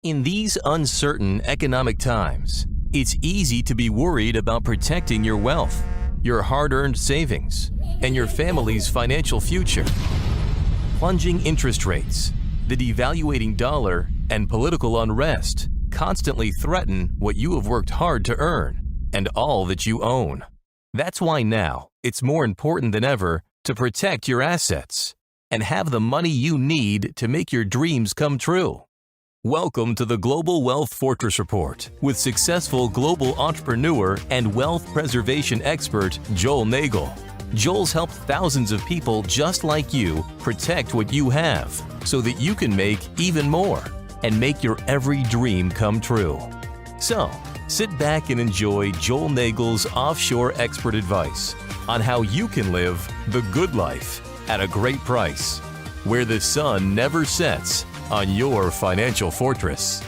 In these uncertain economic times, it's easy to be worried about protecting your wealth, your hard-earned savings, and your family's financial future. Plunging interest rates, the devaluating dollar, and political unrest constantly threaten what you have worked hard to earn and all that you own. That's why now it's more important than ever to protect your assets and have the money you need to make your dreams come true. Welcome to the Global Wealth Fortress Report with successful global entrepreneur and wealth preservation expert Joel Nagel. Joel's helped thousands of people just like you protect what you have so that you can make even more and make your every dream come true. So, sit back and enjoy Joel Nagel's offshore expert advice on how you can live the good life at a great price, where the sun never sets on your financial fortress.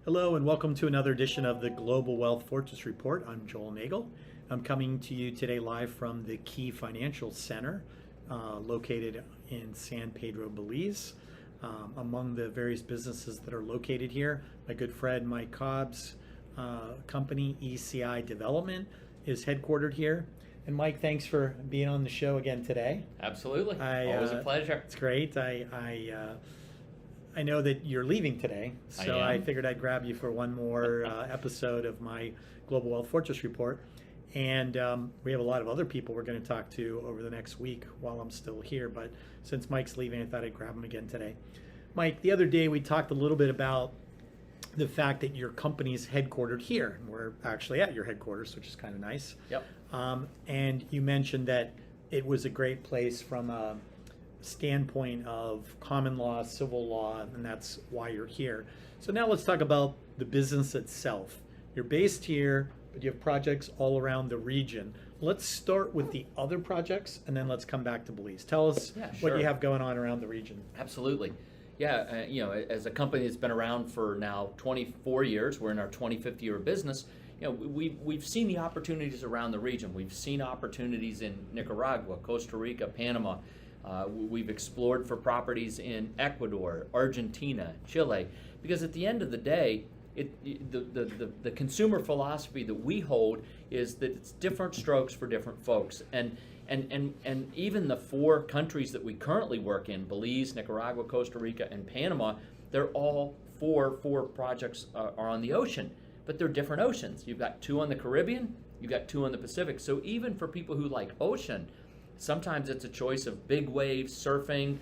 Hello and welcome to another edition of the Global Wealth Fortress Report. I'm Joel Nagel. I'm coming to you today live from the Key Financial Center located in San Pedro, Belize. Among the various businesses that are located here, my good friend Mike Cobb's company, ECI Development, is headquartered here. And Mike, thanks for being on the show again today. Absolutely. Always a pleasure. It's great. I know that you're leaving today, so I figured I'd grab you for one more episode of my Global Wealth Fortress Report. And we have a lot of other people we're going to talk to over the next week while I'm still here. But since Mike's leaving, I thought I'd grab him again today. Mike, the other day we talked a little bit about the fact that your company's headquartered here. We're actually at your headquarters, which is kind of nice. Yep. And you mentioned that it was a great place from a standpoint of common law, civil law, and that's why you're here. So now let's talk about the business itself. You're based here, but you have projects all around the region. Let's start with the other projects, and then let's come back to Belize. Tell us what you have going on around the region. Absolutely. Yeah, as a company that's been around for now 24 years, we're in our 25th year of business. We've seen the opportunities around the region. We've seen opportunities in Nicaragua, Costa Rica, Panama. We've explored for properties in Ecuador, Argentina, Chile, because at the end of the day, the consumer philosophy that we hold is that it's different strokes for different folks. And even the four countries that we currently work in, Belize, Nicaragua, Costa Rica, and Panama, they're all four projects are on the ocean, but they're different oceans. You've got two on the Caribbean, you've got two on the Pacific. So even for people who like ocean, sometimes it's a choice of big waves, surfing,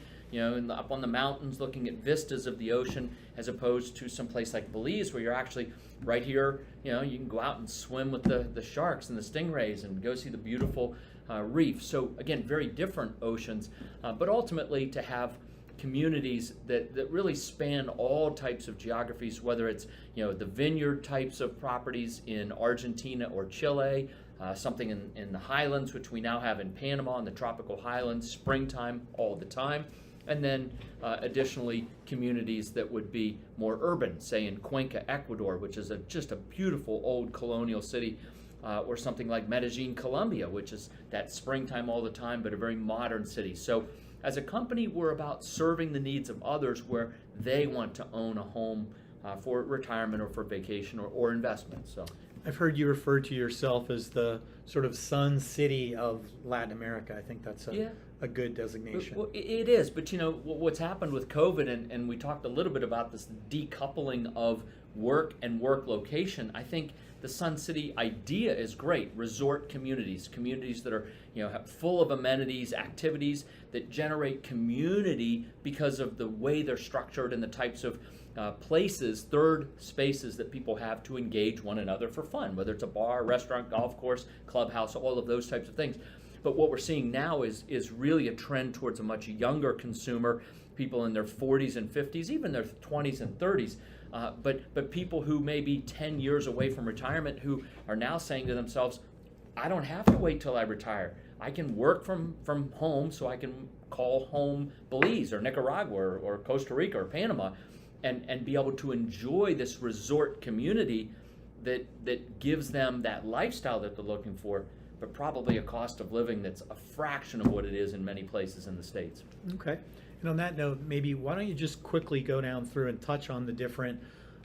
up on the mountains looking at vistas of the ocean, as opposed to some place like Belize where you're actually right here, you can go out and swim with the sharks and the stingrays and go see the beautiful reef. So again, very different oceans, but ultimately to have communities that really span all types of geographies, whether it's the vineyard types of properties in Argentina or Chile, something in the highlands, which we now have in Panama, in the tropical highlands, springtime all the time. And then additionally, communities that would be more urban, say in Cuenca, Ecuador, which is just a beautiful old colonial city, or something like Medellin, Colombia, which is that springtime all the time, but a very modern city. So as a company, we're about serving the needs of others where they want to own a home for retirement or for vacation or investment. So I've heard you refer to yourself as the sort of Sun City of Latin America. I think that's a good designation. Well, it is, but what's happened with COVID, and we talked a little bit about this decoupling of work and work location. I think the Sun City idea is great. Resort communities that are full of amenities, activities that generate community because of the way they're structured and the types of places, third spaces that people have to engage one another for fun, whether it's a bar, restaurant, golf course, clubhouse, all of those types of things. But what we're seeing now is really a trend towards a much younger consumer, people in their 40s and 50s, even their 20s and 30s. But people who may be 10 years away from retirement who are now saying to themselves, I don't have to wait till I retire. I can work from home, so I can call home Belize or Nicaragua or Costa Rica or Panama and be able to enjoy this resort community that gives them that lifestyle that they're looking for, but probably a cost of living that's a fraction of what it is in many places in the States. Okay. And on that note, maybe why don't you just quickly go down through and touch on the different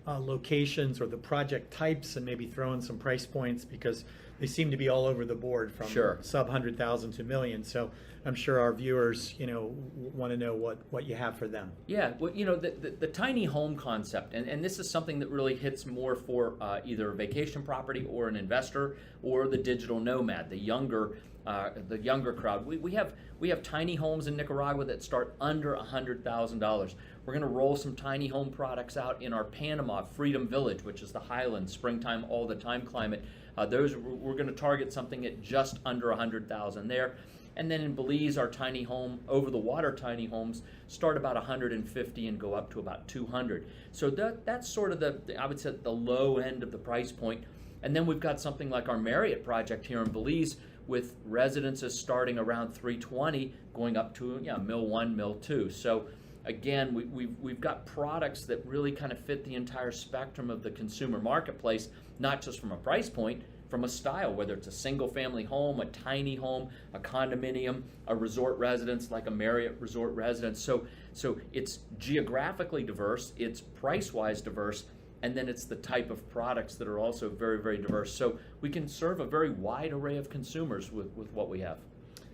locations or the project types, and maybe throw in some price points, because they seem to be all over the board, from Sure. sub 100,000 to million. So I'm sure our viewers, want to know what you have for them. Yeah, well, the tiny home concept, and this is something that really hits more for either a vacation property or an investor or the digital nomad, the younger crowd. We have tiny homes in Nicaragua that start under $100,000. We're going to roll some tiny home products out in our Panama Freedom Village, which is the highlands, springtime, all the time climate. Those we're going to target something at just under $100,000 there. And then in Belize, our tiny home, over the water tiny homes start about 150 and go up to about 200. So that's sort of I would say the low end of the price point. And then we've got something like our Marriott Project here in Belize, with residences starting around 320, going up to mil 1, mil 2. So again, we've got products that really kind of fit the entire spectrum of the consumer marketplace, not just from a price point, from a style, whether it's a single family home, a tiny home, a condominium, a resort residence like a Marriott resort residence. So it's geographically diverse, it's price-wise diverse, and then it's the type of products that are also very, very diverse. So we can serve a very wide array of consumers with what we have.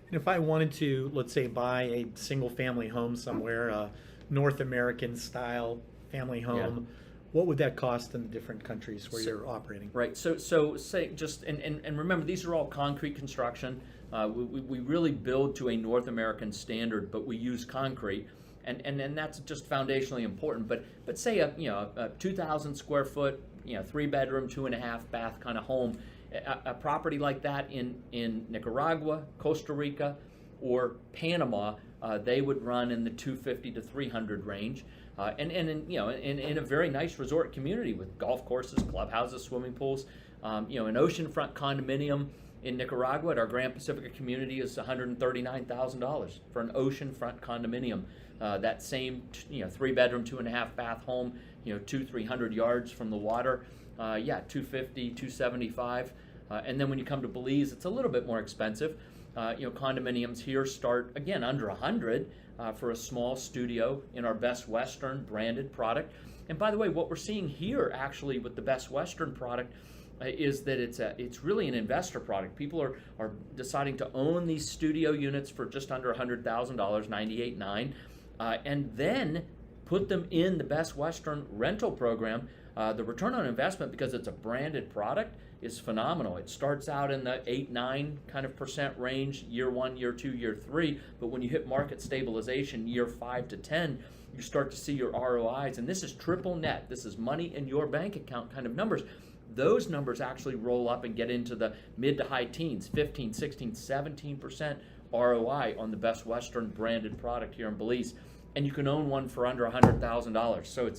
And if I wanted to, let's say, buy a single family home somewhere, a North American style family home, what would that cost in the different countries where you're operating? Right. So say just and remember, these are all concrete construction. We really build to a North American standard, but we use concrete, and that's just foundationally important. But say a 2,000 square foot 3-bedroom, 2.5 bath kind of home, a property like that in Nicaragua, Costa Rica, or Panama, they would run in the 250 to 300 range. And in a very nice resort community with golf courses, clubhouses, swimming pools. An oceanfront condominium in Nicaragua at our Grand Pacifica community is $139,000 for an oceanfront condominium. That same 3-bedroom, 2.5 bath home, 200-300 yards from the water, 250, 275. And then when you come to Belize, it's a little bit more expensive. Condominiums here start again under 100 for a small studio in our Best Western branded product. And by the way, what we're seeing here actually with the Best Western product is that it's really an investor product. People are deciding to own these studio units for just under $100,000, $98,900, and then put them in the Best Western rental program. The return on investment, because it's a branded product, is phenomenal. It starts out in the 8-9 kind of % range, year 1, year 2, year 3, but when you hit market stabilization, year 5 to 10, you start to see your ROIs, and this is triple net. This is money in your bank account kind of numbers. Those numbers actually roll up and get into the mid to high teens, 15, 16, 17% ROI on the Best Western branded product here in Belize. And you can own one for under $100,000. So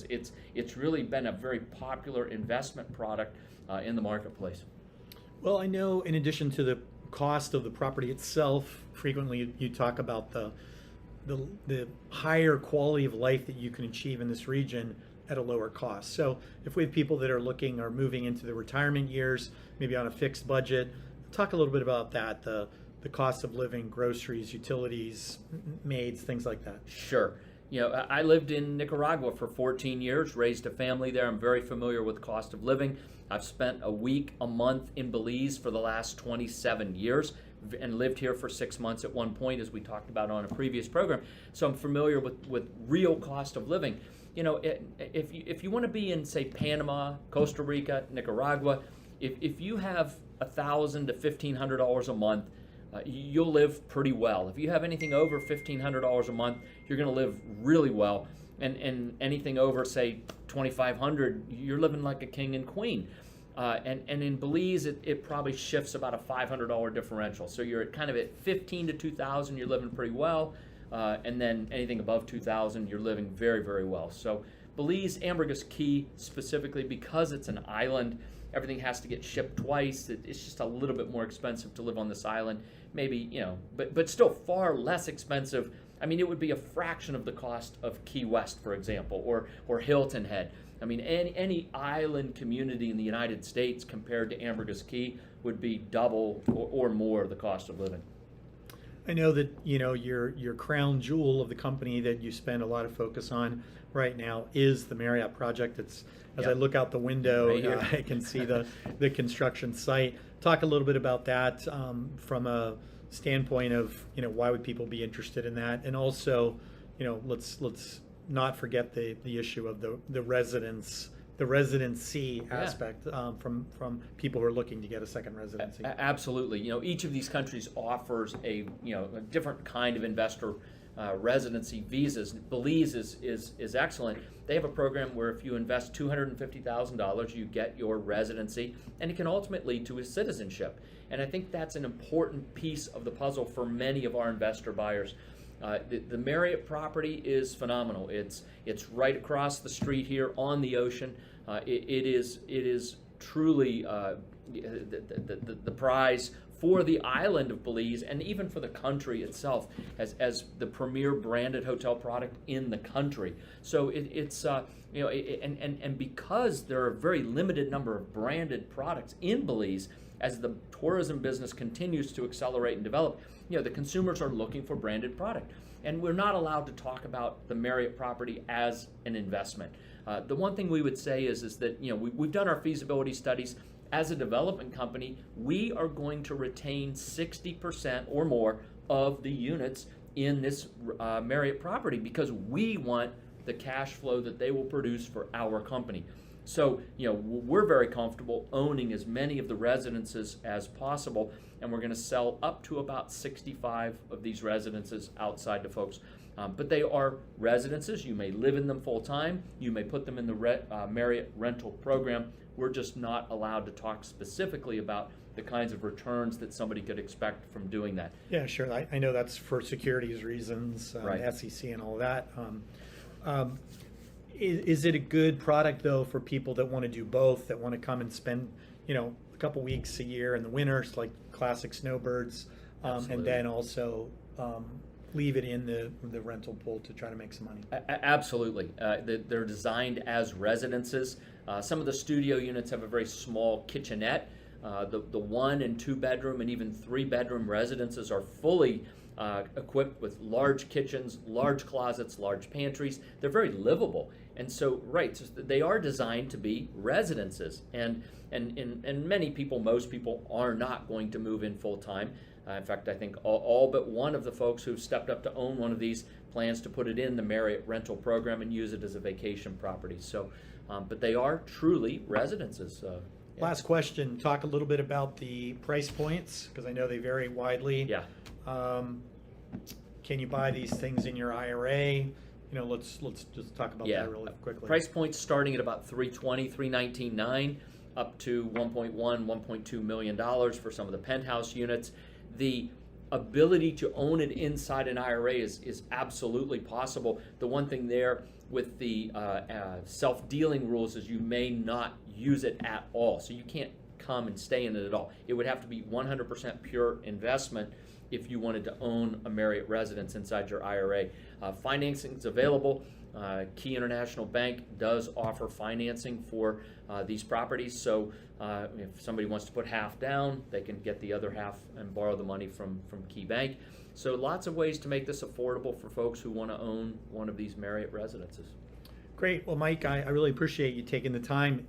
it's really been a very popular investment product in the marketplace. Well, I know in addition to the cost of the property itself, frequently you talk about the higher quality of life that you can achieve in this region at a lower cost. So if we have people that are looking or moving into the retirement years, maybe on a fixed budget, talk a little bit about that, the cost of living, groceries, utilities, maids, things like that. Sure. I lived in Nicaragua for 14 years, raised a family there. I'm very familiar with cost of living. I've spent a week, a month in Belize for the last 27 years and lived here for 6 months at one point, as we talked about on a previous program. So I'm familiar with real cost of living. If you want to be in, say, Panama, Costa Rica, Nicaragua, if you have $1,000 to $1,500 a month, you'll live pretty well. If you have anything over $1,500 a month, you're going to live really well. And anything over, say, $2,500, you're living like a king and queen. And in Belize, it probably shifts about a $500 differential. So you're kind of at $15,000 to $2,000, you're living pretty well. And then anything above $2,000, you're living very, very well. So Belize, Ambergris Caye, specifically because it's an island, everything has to get shipped twice. It's just a little bit more expensive to live on this island. Maybe, but still far less expensive. I mean, it would be a fraction of the cost of Key West, for example, or Hilton Head. I mean, any island community in the United States compared to Ambergris Caye would be double or more the cost of living. I know that your crown jewel of the company that you spend a lot of focus on right now is the Marriott Project. It's as I look out the window, Right here. I can see the construction site. Talk a little bit about that from a standpoint of why would people be interested in that, and also let's not forget the issue of the residency aspect from people who are looking to get a second residency. Absolutely. Each of these countries offers a different kind of investor residency visas. Belize is excellent. They have a program where if you invest $250,000, you get your residency, and it can ultimately lead to a citizenship. And I think that's an important piece of the puzzle for many of our investor buyers. The Marriott property is phenomenal. It's right across the street here on the ocean. It is truly the prize for the island of Belize, and even for the country itself, as the premier branded hotel product in the country. So and because there are a very limited number of branded products in Belize, as the tourism business continues to accelerate and develop, the consumers are looking for branded product. And we're not allowed to talk about the Marriott property as an investment. The one thing we would say is that we've done our feasibility studies. As a development company, we are going to retain 60% or more of the units in this Marriott property because we want the cash flow that they will produce for our company. So, we're very comfortable owning as many of the residences as possible, and we're going to sell up to about 65 of these residences outside to folks. But they are residences. You may live in them full time. You may put them in the Marriott rental program. We're just not allowed to talk specifically about the kinds of returns that somebody could expect from doing that. Yeah, sure. I know that's for securities reasons, Right. SEC and all that. Is it a good product, though, for people that want to do both, that want to come and spend, a couple weeks a year in the winter, like classic snowbirds, and then also leave it in the rental pool to try to make some money? Absolutely. They're designed as residences. Some of the studio units have a very small kitchenette. The 1 and 2 bedroom and even 3 bedroom residences are fully equipped with large kitchens, large closets, large pantries. They're very livable. And so they are designed to be residences. And many people, most people, are not going to move in full time. In fact, I think all but one of the folks who've stepped up to own one of these plans to put it in the Marriott rental program and use it as a vacation property. So, but they are truly residences. Last question, talk a little bit about the price points, because I know they vary widely. Yeah. Can you buy these things in your IRA? Let's just talk about that really quickly. Price points starting at about $320,000, $319,900, up to $1.1, $1.2 million for some of the penthouse units. The ability to own it inside an IRA is absolutely possible. The one thing there with the self-dealing rules is you may not use it at all. So you can't come and stay in it at all. It would have to be 100% pure investment if you wanted to own a Marriott residence inside your IRA. Financing is available. Key International Bank does offer financing for these properties. So if somebody wants to put half down, they can get the other half and borrow the money from Key Bank. So lots of ways to make this affordable for folks who want to own one of these Marriott residences. Great. Well, Mike, I really appreciate you taking the time.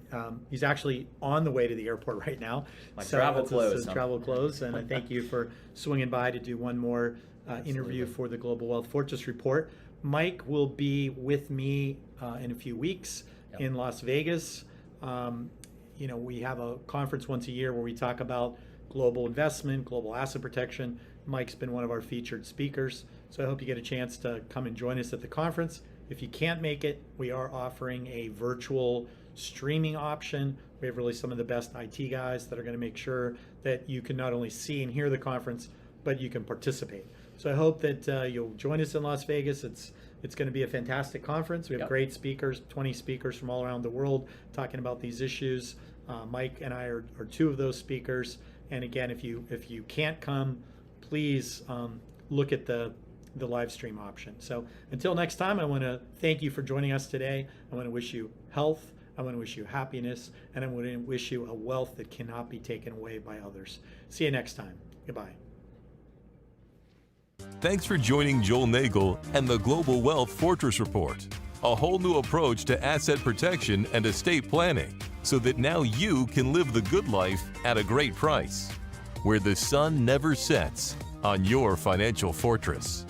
He's actually on the way to the airport right now. My travel clothes. Travel clothes, and I thank you for swinging by to do one more interview for the Global Wealth Fortress Report. Mike will be with me in a few weeks in Las Vegas. We have a conference once a year where we talk about global investment, global asset protection. Mike's been one of our featured speakers, so I hope you get a chance to come and join us at the conference. If you can't make it, we are offering a virtual streaming option. We have really some of the best IT guys that are going to make sure that you can not only see and hear the conference, but you can participate. So I hope that you'll join us in Las Vegas. It's going to be a fantastic conference. We have great speakers, 20 speakers from all around the world talking about these issues. Mike and I are 2 of those speakers. And again, if you can't come, please look at the live stream option. So until next time, I want to thank you for joining us today. I want to wish you health. I want to wish you happiness. And I want to wish you a wealth that cannot be taken away by others. See you next time. Goodbye. Thanks for joining Joel Nagel and the Global Wealth Fortress Report, a whole new approach to asset protection and estate planning, so that now you can live the good life at a great price, where the sun never sets on your financial fortress.